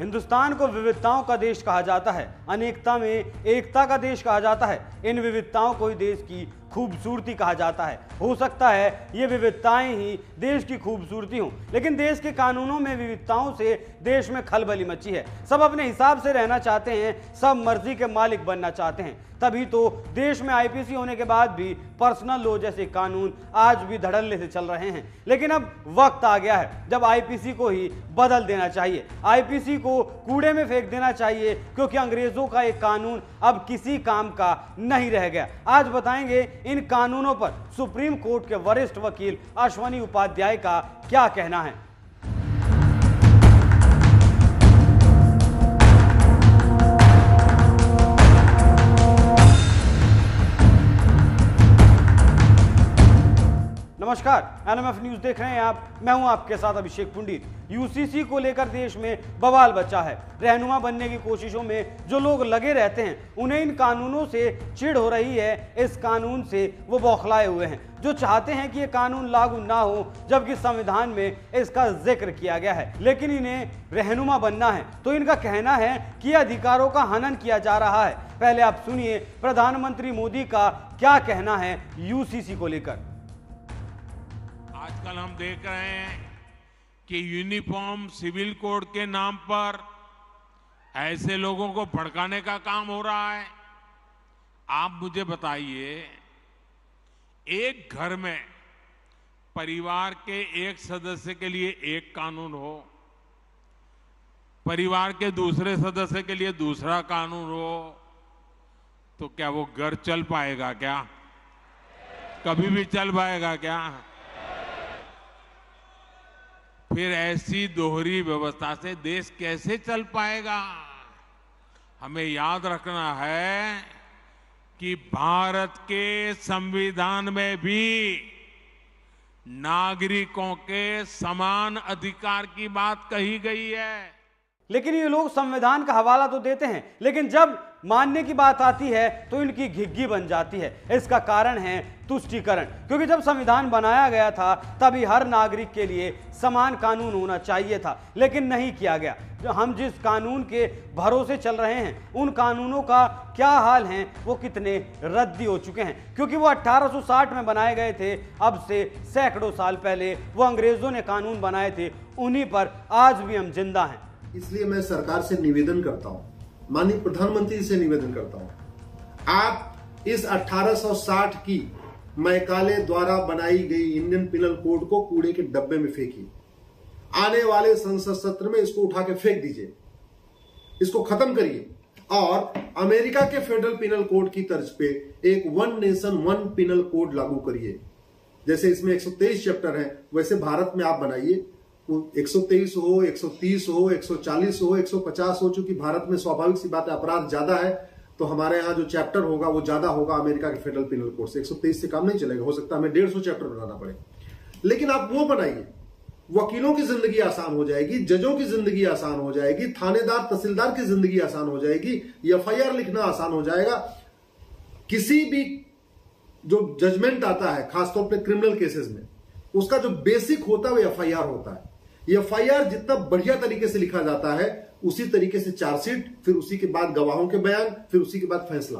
हिंदुस्तान को विविधताओं का देश कहा जाता है, अनेकता में एकता का देश कहा जाता है। इन विविधताओं को ही देश की खूबसूरती कहा जाता है। हो सकता है ये विविधताएं ही देश की खूबसूरती हों, लेकिन देश के कानूनों में विविधताओं से देश में खलबली मची है। सब अपने हिसाब से रहना चाहते हैं, सब मर्जी के मालिक बनना चाहते हैं। तभी तो देश में आईपीसी होने के बाद भी पर्सनल लॉ जैसे कानून आज भी धड़ल्ले से चल रहे हैं। लेकिन अब वक्त आ गया है जब आईपीसी को ही बदल देना चाहिए, आईपीसी को कूड़े में फेंक देना चाहिए, क्योंकि अंग्रेजों का एक कानून अब किसी काम का नहीं रह गया। आज बताएंगे इन कानूनों पर सुप्रीम कोर्ट के वरिष्ठ वकील अश्वनी उपाध्याय का क्या कहना है। नमस्कार, एनएमएफ न्यूज देख रहे हैं आप। मैं हूं आपके साथ अभिषेक पुंडीर। यूसीसी को लेकर देश में बवाल बचा है। रहनुमा बनने की कोशिशों में जो लोग लगे रहते हैं, उन्हें इन कानूनों से चिढ़ हो रही है। इस कानून से वो बौखलाए हुए हैं, जो चाहते हैं कि ये कानून लागू ना हो, जबकि संविधान में इसका जिक्र किया गया है। लेकिन इन्हें रहनुमा बनना है तो इनका कहना है कि अधिकारों का हनन किया जा रहा है। पहले आप सुनिए प्रधानमंत्री मोदी का क्या कहना है यूसीसी को लेकर। आजकल हम देख रहे हैं कि यूनिफॉर्म सिविल कोड के नाम पर ऐसे लोगों को भड़काने का काम हो रहा है। आप मुझे बताइए, एक घर में परिवार के एक सदस्य के लिए एक कानून हो, परिवार के दूसरे सदस्य के लिए दूसरा कानून हो, तो क्या वो घर चल पाएगा? क्या कभी भी चल पाएगा क्या? फिर ऐसी दोहरी व्यवस्था से देश कैसे चल पाएगा? हमें याद रखना है कि भारत के संविधान में भी नागरिकों के समान अधिकार की बात कही गई है। लेकिन ये लोग संविधान का हवाला तो देते हैं, लेकिन जब मानने की बात आती है तो इनकी घिग्गी बन जाती है। इसका कारण है तुष्टीकरण, क्योंकि जब संविधान बनाया गया था तभी हर नागरिक के लिए समान कानून होना चाहिए था, लेकिन नहीं किया गया। जो हम जिस कानून के भरोसे चल रहे हैं, उन कानूनों का क्या हाल है, वो कितने रद्दी हो चुके हैं, क्योंकि वो 1860 में बनाए गए थे। अब से सैकड़ों साल पहले वो अंग्रेजों ने कानून बनाए थे, उन्हीं पर आज भी हम जिंदा हैं। इसलिए मैं सरकार से निवेदन करता हूं, माननीय प्रधानमंत्री से निवेदन करता हूं, आप इस 1860 की मैकाले द्वारा बनाई गई इंडियन पिनल कोड को कूड़े के डब्बे में फेंकिए। आने वाले संसद सत्र में इसको उठा के फेंक दीजिए, इसको खत्म करिए और अमेरिका के फेडरल पिनल कोड की तर्ज पे एक one nation one penal code लागू करिए। जैसे इसमें 123 चैप्टर हैं, वैसे भारत में आप बनाइए। 123 हो, 130 हो, 140 हो, 150 हो। चूंकि भारत में स्वाभाविक सी बात है, अपराध ज्यादा है, तो हमारे यहाँ जो चैप्टर होगा वो ज्यादा होगा अमेरिका के फेडरल पिनल कोड से। 123 से काम नहीं चलेगा, हो सकता है हमें 150 चैप्टर बनाना पड़े। लेकिन आप वो बनाइए, वकीलों की जिंदगी आसान हो जाएगी, जजों की जिंदगी आसान हो जाएगी, थानेदार तहसीलदार की जिंदगी आसान हो जाएगी, एफआईआर लिखना आसान हो जाएगा। किसी भी जो जजमेंट आता है, खासतौर पर क्रिमिनल केसेस में, उसका जो बेसिक होता है वो एफआईआर होता है। एफआईआर जितना बढ़िया तरीके से लिखा जाता है, उसी तरीके से चार्जशीट, फिर उसी के बाद गवाहों के बयान, फिर उसी के बाद फैसला।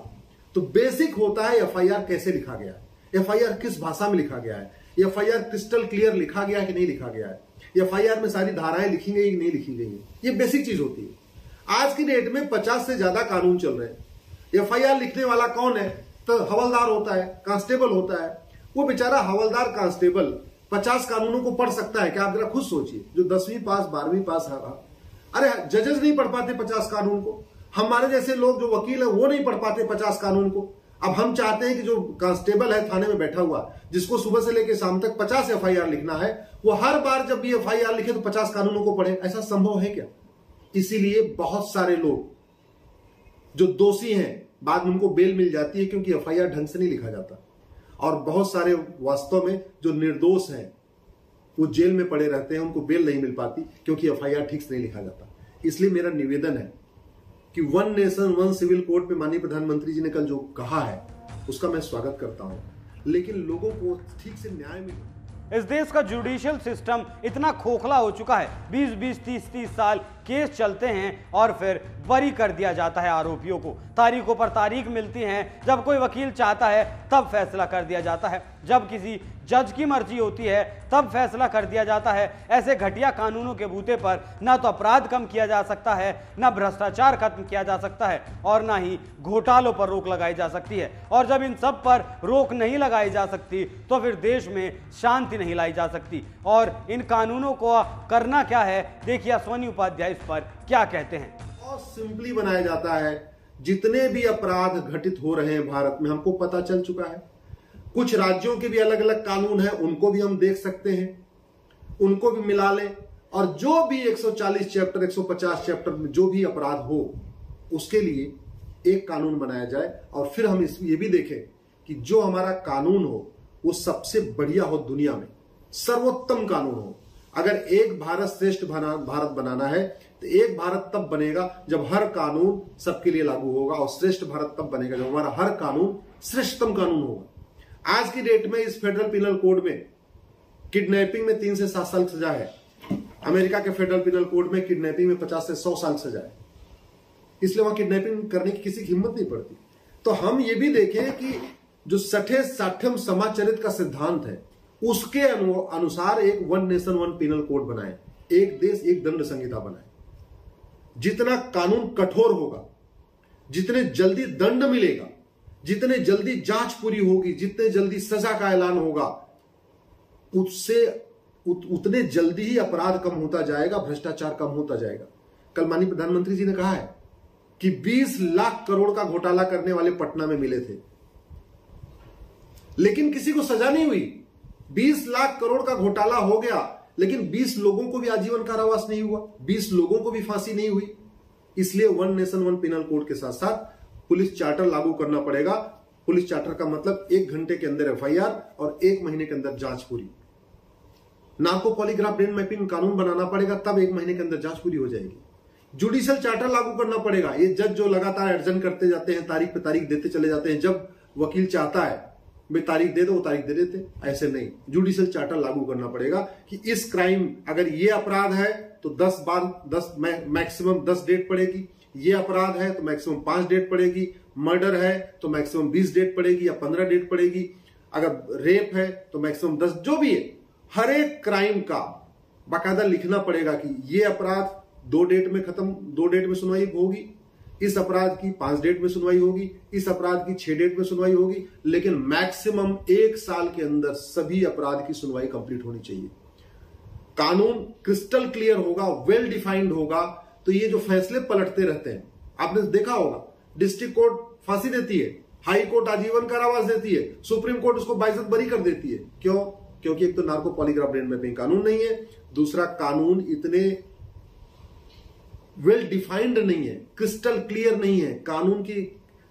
तो बेसिक होता है एफआईआर कैसे लिखा गया है, एफआईआर किस भाषा में लिखा गया है, एफआईआर क्रिस्टल क्लियर लिखा गया कि नहीं लिखा गया है, एफआईआर में सारी धाराएं लिखी गई कि नहीं लिखी गई है। ये बेसिक चीज होती है। आज की डेट में 50 से ज्यादा कानून चल रहे हैं। एफआईआर लिखने वाला कौन है? तो हवलदार होता है, कांस्टेबल होता है। वो बेचारा हवलदार कांस्टेबल 50 कानूनों को पढ़ सकता है क्या? आप जरा खुद सोचिए, जो 10वीं पास 12वीं पास है। अरे जजेस नहीं पढ़ पाते 50 कानून को। हमारे जैसे लोग जो वकील है वो नहीं पढ़ पाते 50 कानून को। अब हम चाहते हैं कि जो कांस्टेबल है थाने में बैठा हुआ, जिसको सुबह से लेकर शाम तक 50 एफआईआर लिखना है, वो हर बार जब भी एफआईआर लिखे तो 50 कानूनों को पढ़े। ऐसा संभव है क्या? इसीलिए बहुत सारे लोग जो दोषी हैं बाद में उनको बेल मिल जाती है, क्योंकि एफआईआर ढंग से नहीं लिखा जाता। और बहुत सारे वास्तव में जो निर्दोष हैं वो जेल में पड़े रहते हैं, उनको बेल नहीं मिल पाती क्योंकि एफआईआर ठीक से नहीं लिखा जाता। इसलिए मेरा निवेदन है कि one nation one civil code पे माननीय प्रधानमंत्री जी ने कल जो कहा है उसका मैं स्वागत करता हूं, लेकिन लोगों को ठीक से न्याय मिले। इस देश का जुडिशियल सिस्टम इतना खोखला हो चुका है, 20-20, 30-30 साल केस चलते हैं और फिर बरी कर दिया जाता है आरोपियों को। तारीखों पर तारीख मिलती हैं, जब कोई वकील चाहता है तब फैसला कर दिया जाता है, जब किसी जज की मर्जी होती है तब फैसला कर दिया जाता है। ऐसे घटिया कानूनों के बूते पर ना तो अपराध कम किया जा सकता है, ना भ्रष्टाचार खत्म किया जा सकता है और ना ही घोटालों पर रोक लगाई जा सकती है। और जब इन सब पर रोक नहीं लगाई जा सकती तो फिर देश में शांति नहीं लाई जा सकती। और इन कानूनों को करना क्या है, देखिए अश्वनी उपाध्याय इस पर क्या कहते हैं। और सिंपली बनाया जाता है। जितने भी अपराध घटित हो रहे हैं भारत में, हमको पता चल चुका है। कुछ राज्यों के भी अलग अलग कानून हैं, उनको भी हम देख सकते हैं, उनको भी मिला लें और जो भी 140 चैप्टर 150 चैप्टर में जो भी अपराध हो उसके लिए एक कानून बनाया जाए। और फिर हम ये भी देखें कि जो हमारा कानून हो वो सबसे बढ़िया हो, दुनिया में सर्वोत्तम कानून हो। अगर एक भारत श्रेष्ठ भारत बनाना है तो एक भारत तब बनेगा जब हर कानून सबके लिए लागू होगा, और श्रेष्ठ भारत तब बनेगा जब हमारा हर कानून श्रेष्ठतम कानून होगा। आज की डेट में इस फेडरल पिनल कोड में किडनैपिंग में 3 से 7 साल सजा है। अमेरिका के फेडरल पिनल कोड में किडनैपिंग में 50 से 100 साल सजा है, इसलिए वहां किडनैपिंग करने की किसी की हिम्मत नहीं पड़ती। तो हम ये भी देखें कि जो 60 समाचरित का सिद्धांत है उसके अनुसार एक one nation one penal code बनाए, एक देश एक दंड संहिता बनाए। जितना कानून कठोर होगा, जितने जल्दी दंड मिलेगा, जितने जल्दी जांच पूरी होगी, जितने जल्दी सजा का ऐलान होगा, उससे उतने जल्दी ही अपराध कम होता जाएगा, भ्रष्टाचार कम होता जाएगा। कल माननीय प्रधानमंत्री जी ने कहा है कि 20 लाख करोड़ का घोटाला करने वाले पटना में मिले थे, लेकिन किसी को सजा नहीं हुई। 20 लाख करोड़ का घोटाला हो गया, लेकिन 20 लोगों को भी आजीवन कारावास नहीं हुआ, 20 लोगों को भी फांसी नहीं हुई। इसलिए one nation one penal code के साथ साथ पुलिस चार्टर लागू करना पड़ेगा। पुलिस चार्टर का मतलब 1 घंटे के अंदर एफआईआर और 1 महीने के अंदर जांच पूरी। नार्को पॉलीग्राफ ब्रेन मैपिंग कानून बनाना पड़ेगा, तब 1 महीने के अंदर जांच पूरी हो जाएगी। जुडिशियल चार्टर लागू करना पड़ेगा। ये जज जो लगातार एडजन करते जाते हैं, तारीख पे तारीख देते चले जाते हैं, जब वकील चाहता है भाई तारीख दे दो, वो तारीख दे देते, ऐसे नहीं। जुडिशियल चार्टर लागू करना पड़ेगा कि इस क्राइम, अगर ये अपराध है तो 10 मैक्सिमम 10 डेट पड़ेगी, ये अपराध है तो मैक्सिमम 5 डेट पड़ेगी, मर्डर है तो मैक्सिमम 20 डेट पड़ेगी या 15 डेट पड़ेगी, अगर रेप है तो मैक्सिमम 10, जो भी है हर एक क्राइम का बाकायदा लिखना पड़ेगा कि ये अपराध 2 डेट में खत्म, 2 डेट में सुनवाई होगी, इस अपराध की 5 डेट में सुनवाई होगी, इस अपराध की 6 डेट में सुनवाई होगी, लेकिन मैक्सिमम 1 साल के अंदर सभी अपराध की सुनवाई कंप्लीट होनी चाहिए। कानून क्रिस्टल क्लियर होगा, वेल डिफाइंड होगा, तो ये जो फैसले पलटते रहते हैं, आपने देखा होगा, डिस्ट्रिक्ट कोर्ट फांसी देती है, हाई कोर्ट आजीवन कारावास देती है, सुप्रीम कोर्ट उसको बाइज्जत बरी कर देती है। क्यों? क्योंकि एक तो नार्को पॉलीग्राफ ब्रेन मैपिंग कानून नहीं है, दूसरा कानून इतने वेल डिफाइंड नहीं है, क्रिस्टल क्लियर नहीं है, कानून की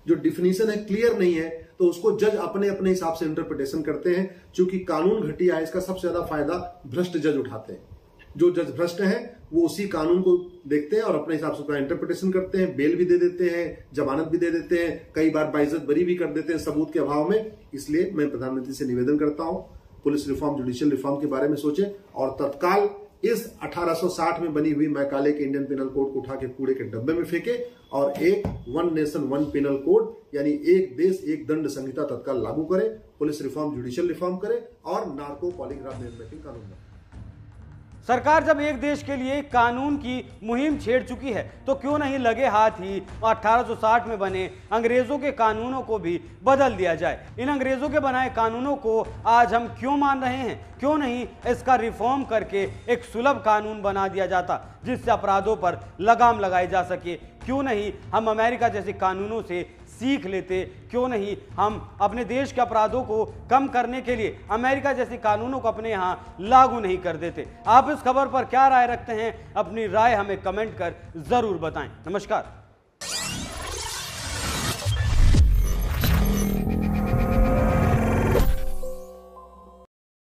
जो डिफिनीशन है क्लियर नहीं है, तो उसको जज अपने अपने हिसाब से इंटरप्रिटेशन करते हैं। चूंकि कानून घटिया है, इसका सबसे ज्यादा फायदा भ्रष्ट जज उठाते हैं। जो जज भ्रष्ट हैं वो उसी कानून को देखते हैं और अपने हिसाब से उसका इंटरप्रिटेशन करते हैं, बेल भी दे देते हैं, जमानत भी दे देते हैं, कई बार बाइज्जत बरी भी कर देते हैं सबूत के अभाव में। इसलिए मैं प्रधानमंत्री से निवेदन करता हूं, पुलिस रिफॉर्म, जुडिशियल रिफॉर्म के बारे में सोचें और तत्काल इस 1860 में बनी हुई मैकाले के इंडियन पिनल कोड को उठा के कूड़े के डब्बे में फेंके और एक one nation one penal code यानी एक देश एक दंड संहिता तत्काल लागू करे, पुलिस रिफॉर्म, जुडिशियल रिफॉर्म करे और नार्को पॉलीग्राफ ब्रेन मैपिंग कानून बने। सरकार जब एक देश के लिए कानून की मुहिम छेड़ चुकी है तो क्यों नहीं लगे हाथ ही 1860 में बने अंग्रेजों के कानूनों को भी बदल दिया जाए। इन अंग्रेजों के बनाए कानूनों को आज हम क्यों मान रहे हैं? क्यों नहीं इसका रिफॉर्म करके एक सुलभ कानून बना दिया जाता जिससे अपराधों पर लगाम लगाई जा सके? क्यों नहीं हम अमेरिका जैसे कानूनों से सीख लेते? क्यों नहीं हम अपने देश के अपराधों को कम करने के लिए अमेरिका जैसे कानूनों को अपने यहाँ लागू नहीं कर देते? आप इस खबर पर क्या राय रखते हैं? अपनी राय हमें कमेंट कर जरूर बताएं। नमस्कार।